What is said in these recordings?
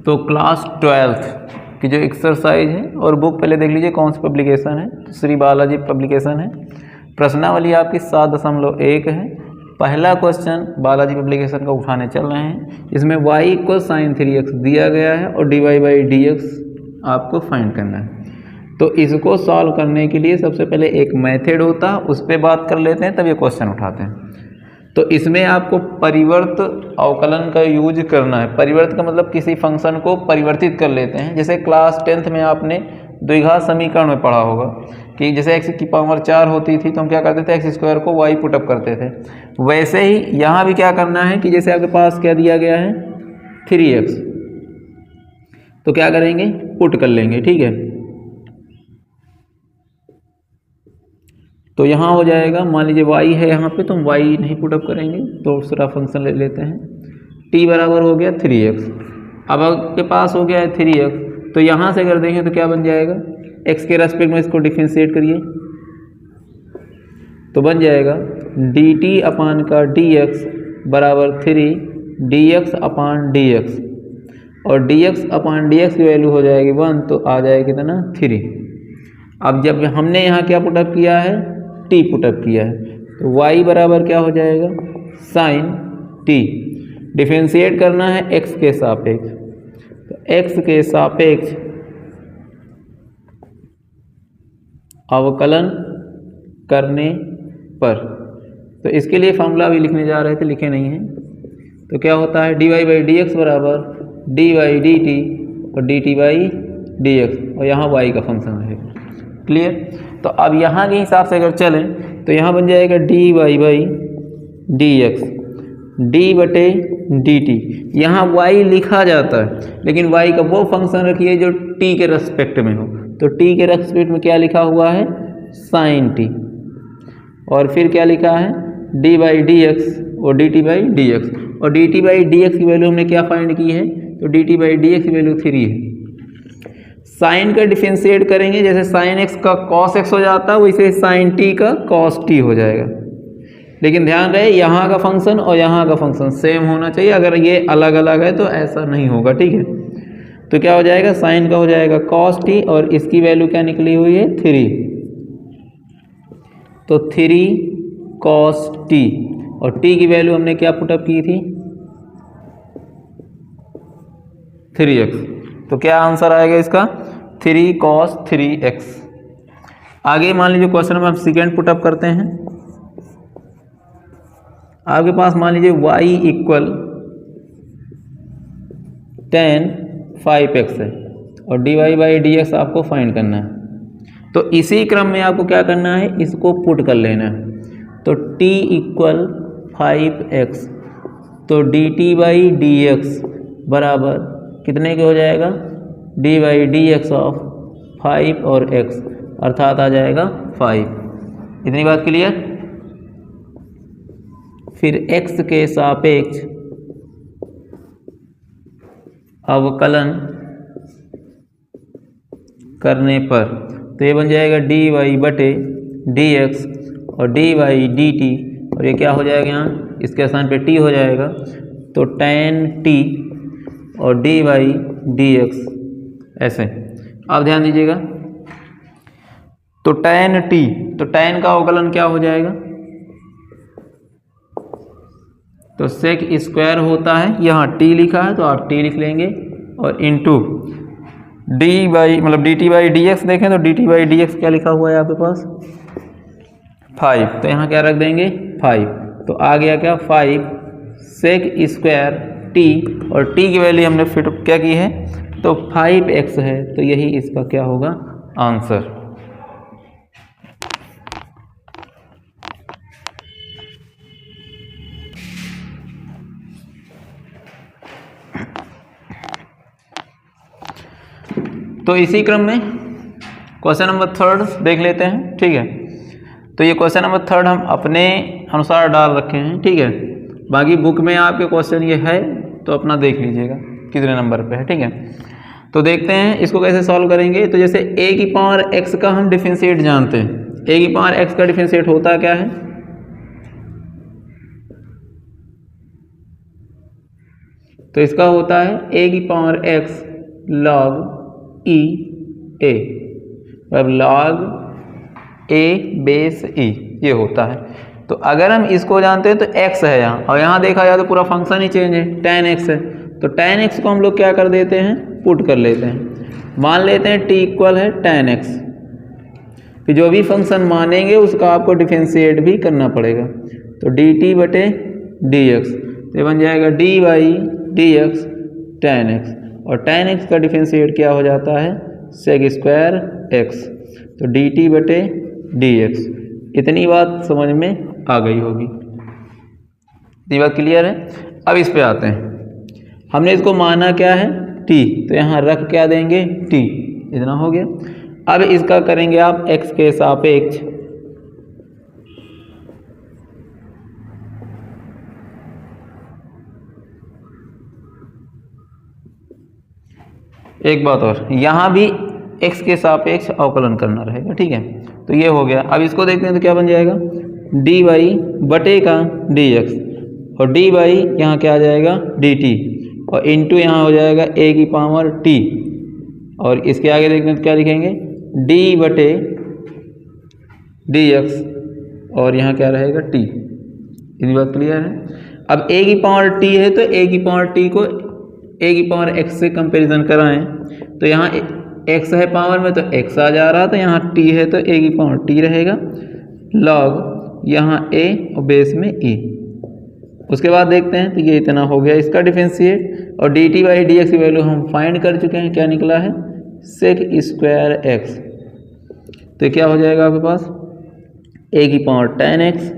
तो class 12th की जो एक्सरसाइज है और बुक पहले देख लीजिए कौन सी पब्लिकेशन है, तो श्री बालाजी पब्लिकेशन है। प्रश्नावली आपकी 7.1 है। पहला क्वेश्चन बालाजी पब्लिकेशन का उठाने चल रहे हैं। इसमें y = sin 3x दिया गया है और dy/dx आपको फाइंड करना है। तो इसको सॉल्व करने के लिए सबसे पहले एक मेथड होता है, उस पर बात कर लेते हैं, तब ये क्वेश्चन उठाते हैं। तो इसमें आपको परिवर्त अवकलन का यूज करना है। परिवर्त का मतलब किसी फंक्शन को परिवर्तित कर लेते हैं। जैसे क्लास 10th में आपने द्विघात समीकरण में पढ़ा होगा कि जैसे x⁴ होती थी तो हम क्या करते थे, x² को y पुटअप करते थे। वैसे ही यहाँ भी क्या करना है कि जैसे आपके पास क्या दिया गया है 3x, तो क्या करेंगे, पुट कर लेंगे, ठीक है। तो यहाँ हो जाएगा, मान लीजिए y है यहाँ पे, तो हम y नहीं पुटअप करेंगे, तो दूसरा फंक्शन ले लेते हैं। t बराबर हो गया 3x। अब आपके पास हो गया है 3x, तो यहाँ से अगर देखें तो क्या बन जाएगा, x के रेस्पेक्ट में इसको डिफरेंशिएट करिए तो बन जाएगा dt/dx बराबर 3 dx/dx, और dx/dx की वैल्यू हो जाएगी 1, तो आ जाएगी कितना 3। अब जब हमने यहाँ क्या पुटअप किया है, t पुटअप किया है, तो y बराबर क्या हो जाएगा, sin t। डिफरेंशिएट करना है x के सापेक्ष, तो x के सापेक्ष अवकलन करने पर, तो इसके लिए फॉर्मूला भी लिखने जा रहे थे, लिखे नहीं हैं। तो क्या होता है, dy/dx बराबर dy/dt और dt/dx, और यहाँ y का फंक्शन रहेगा। क्लियर। तो अब यहाँ के हिसाब से अगर चलें तो यहाँ बन जाएगा dy/dx d/dt। यहाँ y लिखा जाता है, लेकिन y का वो फंक्शन रखिए जो t के रेस्पेक्ट में हो। तो t के रेस्पेक्ट में क्या लिखा हुआ है, sin t, और फिर क्या लिखा है d/dx और dt/dx, और dt/dx की वैल्यू हमने क्या फाइंड की है, तो dt/dx की वैल्यू 3 है। साइन का डिफरेंशिएट करेंगे, जैसे साइन x का cos x हो जाता है, वैसे साइन t का cos t हो जाएगा। लेकिन ध्यान रहे यहाँ का फंक्शन और यहाँ का फंक्शन सेम होना चाहिए। अगर ये अलग अलग है तो ऐसा नहीं होगा, ठीक है। तो क्या हो जाएगा, साइन का हो जाएगा cos t, और इसकी वैल्यू क्या निकली हुई है 3, तो 3 cos t, और t की वैल्यू हमने क्या पुटअप की थी 3x, तो क्या आंसर आएगा इसका 3 cos 3x। आगे मान लीजिए क्वेश्चन में हम सेकेंड पुटअप करते हैं। आपके पास मान लीजिए y = tan 5x है और dy/dx आपको फाइंड करना है। तो इसी क्रम में आपको क्या करना है, इसको पुट कर लेना है। तो t = 5x, तो dt/dx बराबर कितने के हो जाएगा, dy/dx ऑफ 5 और x, अर्थात आ जाएगा 5। इतनी बात क्लियर। फिर x के सापेक्ष अवकलन करने पर, तो ये बन जाएगा dy/dx और dy/dt, और ये क्या हो जाएगा, यहाँ इसके स्थान पे t हो जाएगा, तो tan t और dy/dx ऐसे। आप ध्यान दीजिएगा, तो tan t, तो tan का अवकलन क्या हो जाएगा, तो sec² होता है, यहाँ t लिखा है तो आप t लिख लेंगे, और इंटू dt/dx देखें तो dt/dx क्या लिखा हुआ है आपके पास 5, तो यहाँ क्या रख देंगे 5, तो आ गया क्या 5 sec² t, और t की वैल्यू हमने फिट क्या की है, तो 5x है, तो यही इसका क्या होगा आंसर। तो इसी क्रम में क्वेश्चन नंबर 3 देख लेते हैं, ठीक है। तो ये क्वेश्चन नंबर 3 हम अपने अनुसार डाल रखे हैं, ठीक है। बाकी बुक में आपके क्वेश्चन ये है तो अपना देख लीजिएगा कितने नंबर पे है, ठीक है। तो देखते हैं इसको कैसे सॉल्व करेंगे। तो जैसे a⁴x का हम डिफरेंशिएट जानते हैं, a⁴x का डिफरेंशिएट होता क्या है, तो इसका होता है a की power x log e a, मतलब log a बेस e ये होता है। तो अगर हम इसको जानते हैं तो x है यहाँ, और यहाँ देखा जाए तो पूरा फंक्शन ही चेंज है, tan x है। तो tan x को हम लोग क्या कर देते हैं, पुट कर लेते हैं। मान लेते हैं t इक्वल है tan x, कि जो भी फंक्शन मानेंगे उसका आपको डिफरेंशिएट भी करना पड़ेगा। तो dt बटे dx, तो ये बन जाएगा dy dx tan x, और tan x का डिफरेंशिएट क्या हो जाता है, sec स्क्वायर x, तो dt बटे dx। इतनी बात समझ में आ गई होगी, इतनी बात क्लियर है। अब इस पे आते हैं, हमने इसको माना क्या है t, तो यहाँ रख क्या देंगे t, इतना हो गया। अब इसका करेंगे आप x के सापेक्ष एक बात और, यहाँ भी x के सापेक्ष अवकलन करना रहेगा, ठीक है। तो ये हो गया। अब इसको देखते हैं तो क्या बन जाएगा, dy बटे का dx, और dy यहाँ क्या आ जाएगा dt, और इंटू यहाँ हो जाएगा a की पावर t, और इसके आगे देखते हैं तो क्या लिखेंगे d बटे dx, और यहाँ क्या रहेगा t। इतनी बात क्लियर है। अब a की पावर t है तो a की पावर t को a की पावर x से कंपैरिजन कराएं, तो यहाँ x है पावर में तो x आ जा रहा, तो यहाँ t है तो a की पावर t रहेगा, log यहाँ a और बेस में e। उसके बाद देखते हैं तो ये इतना हो गया इसका डिफरेंशिएट, और dt बाई dx की वैल्यू हम फाइंड कर चुके हैं, क्या निकला है sec स्क्वायर x। तो क्या हो जाएगा आपके पास, a की power tan x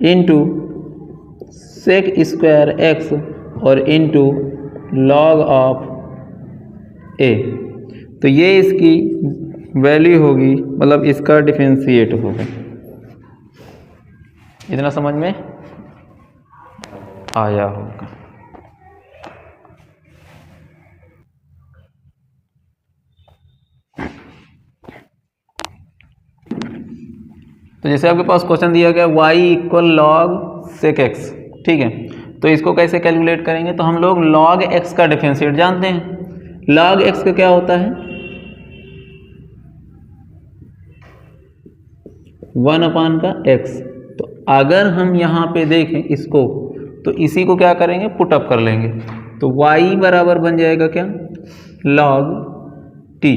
into sec square x और इंटू log ऑफ a। तो ये इसकी वैल्यू होगी, मतलब इसका डिफरेंशिएट होगा। इतना समझ में आया होगा। तो जैसे आपके पास क्वेश्चन दिया गया y equal log sec x, ठीक है। तो इसको कैसे कैलकुलेट करेंगे, तो हम लोग log x का डिफरेंशिएट जानते हैं। log x का क्या होता है 1 का x। तो अगर हम यहाँ पे देखें इसको, तो इसी को क्या करेंगे पुट अप कर लेंगे, तो y बराबर बन जाएगा क्या log t।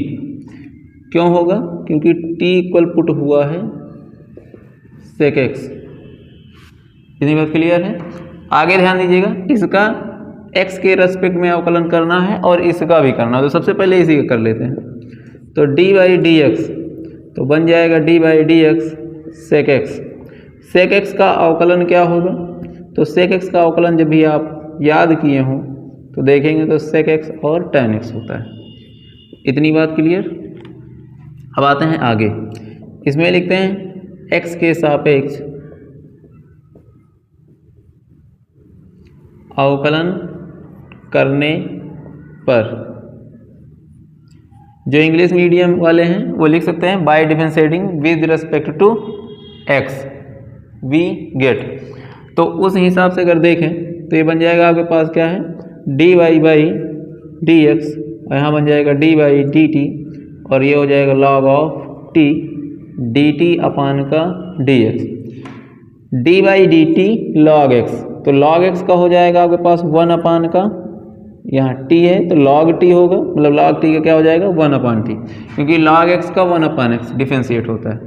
क्यों होगा, क्योंकि t इक्वल पुट हुआ है sec x। इतनी बात क्लियर है। आगे ध्यान दीजिएगा, इसका x के रेस्पेक्ट में अवकलन करना है और इसका भी करना है, तो सबसे पहले इसी का कर लेते हैं। तो d बाई डी एक्स, तो बन जाएगा d by D X sec X. Sec X का अवकलन क्या होगा, तो सेक एक्स का अवकलन जब भी आप याद किए हों तो देखेंगे तो सेक एक्स और tan x होता है। इतनी बात क्लियर। अब आते हैं आगे, इसमें लिखते हैं x के सापेक्ष अवकलन करने पर। जो इंग्लिश मीडियम वाले हैं वो लिख सकते हैं by differentiating with respect to x we get. तो उस हिसाब से अगर देखें तो ये बन जाएगा आपके पास क्या है dy बाई डी एक्स, और यहाँ बन जाएगा d बाई डी टी, और ये हो जाएगा log of t D T अपान का D X. D by D T log X, तो log x का हो जाएगा आपके पास 1 अपान का, यहाँ t है तो log t होगा, मतलब log t का क्या हो जाएगा 1 अपान टी, क्योंकि log x का 1 अपान x डिफरेंशिएट होता है।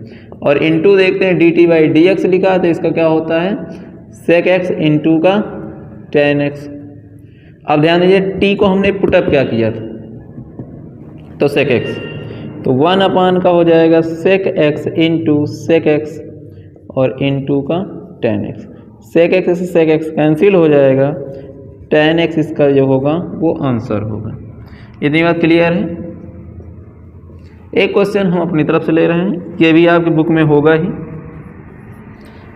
और इनटू देखते हैं dt बाई डी एक्स लिखा है तो इसका क्या होता है sec x इंटू का tan x। अब ध्यान दीजिए t को हमने पुटअप क्या किया था, तो sec x, तो 1 अपान का हो जाएगा sec x into sec x और इंटू का tan x। sec x से sec x कैंसिल हो जाएगा, tan x इसका जो होगा वो आंसर होगा। इतनी बात क्लियर है। एक क्वेश्चन हम अपनी तरफ से ले रहे हैं, ये भी आपकी बुक में होगा ही।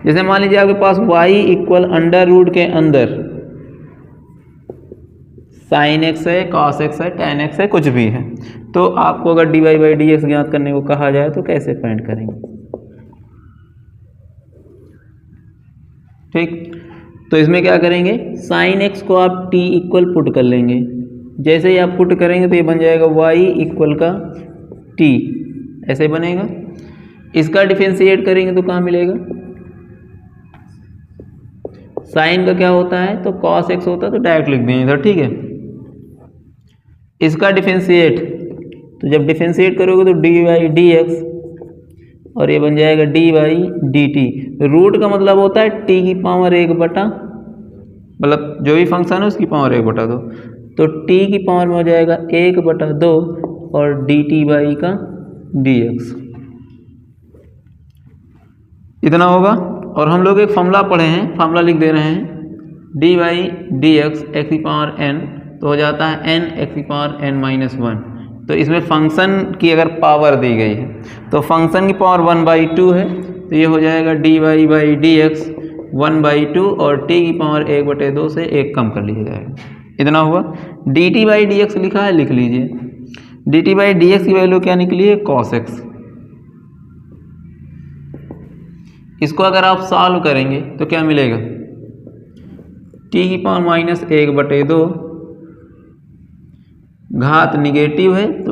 जैसे मान लीजिए आपके पास y इक्वल अंडर रूट के अंदर sin x है, cos x है, tan x है, कुछ भी है, तो आपको अगर dy बाई डी एक्स ज्ञात करने को कहा जाए तो कैसे फाइंड करेंगे। ठीक, तो इसमें क्या करेंगे, साइन एक्स को आप टी इक्वल पुट कर लेंगे। जैसे ही आप पुट करेंगे तो ये बन जाएगा वाई इक्वल का टी, ऐसे बनेगा। इसका डिफरेंशिएट करेंगे तो कहाँ मिलेगा, साइन का क्या होता है तो कॉस एक्स होता है, तो डायरेक्ट लिख देंगे इधर, ठीक है। इसका डिफरेंशिएट, तो जब डिफरेंशिएट करोगे तो डी वाई डी एक्स, और ये बन जाएगा D Y D T. Root का मतलब होता है टी की पावर 1/, मतलब जो भी फंक्शन है उसकी पावर 1/2, तो टी की पावर में हो जाएगा 1/2 और डी टी बाई का डी एक्स, इतना होगा। और हम लोग एक फॉर्मूला पढ़े हैं, फॉर्मूला लिख दे रहे हैं, D Y D X X की पावर एन, तो हो जाता है एन एक्स की पावर एन माइनस 1। तो इसमें फंक्शन की अगर पावर दी गई है तो फंक्शन की पावर 1/2 है, तो ये हो जाएगा D Y by D X 1/2 और टी की पावर 1/2 से 1 कम कर लिया जाएगा, इतना हुआ। D T by D x लिखा है, लिख लीजिए। D T by D x की वैल्यू क्या निकली है, कॉस एक्स। इसको अगर आप सॉल्व करेंगे तो क्या मिलेगा, टी की पावर -1/2, घात निगेटिव है तो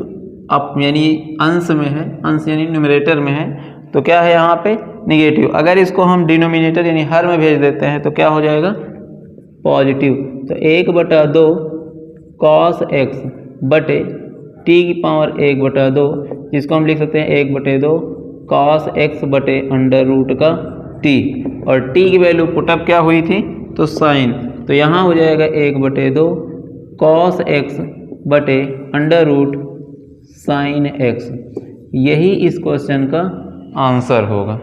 अब यानी अंश में है, अंश यानी न्यूमरेटर में है, तो क्या है यहाँ पे निगेटिव। अगर इसको हम डिनोमिनेटर यानी हर में भेज देते हैं तो क्या हो जाएगा, पॉजिटिव। तो 1/2 कॉस एक्स बटे टी की पावर 1/2, जिसको हम लिख सकते हैं 1/2 कॉस एक्स बटे अंडर रूट का टी, और टी की वैल्यू पुटअप क्या हुई थी तो साइन, तो यहाँ हो जाएगा 1/2 कॉस एक्स बटे अंडर रूट साइन एक्स। यही इस क्वेश्चन का आंसर होगा।